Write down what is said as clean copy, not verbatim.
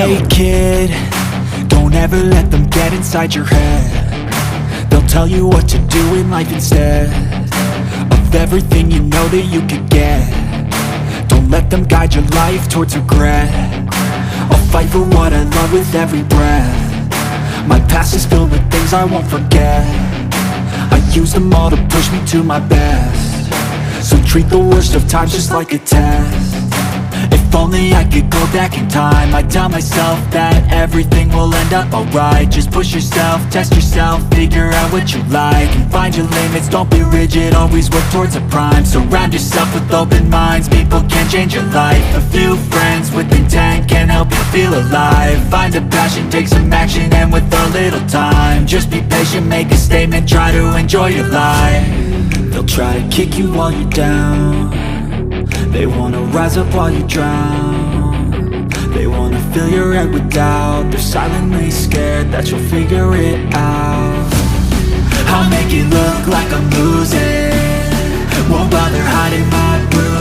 Hey kid, don't ever let them get inside your head. They'll tell you what to do in life instead of everything you know that you could get. Don't let them guide your life towards regret. I'll fight for what I love with every breath. My past is filled with things I won't forget. I use them all to push me to my best. So treat the worst of times just like a test. If only I could go back in time, I'd tell myself that everything will end up alright. Just push yourself, test yourself, figure out what you like, and find your limits, don't be rigid, always work towards a prime. Surround yourself with open minds, people can change your life. A few friends with intent can help you feel alive. Find a passion, take some action, and with a little time, just be patient, make a statement, try to enjoy your life. They'll try to kick you while you're down. They wanna rise up while you drown. They wanna fill your head with doubt. They're silently scared that you'll figure it out. I'll make it look like I'm losing, won't bother hiding my bruises.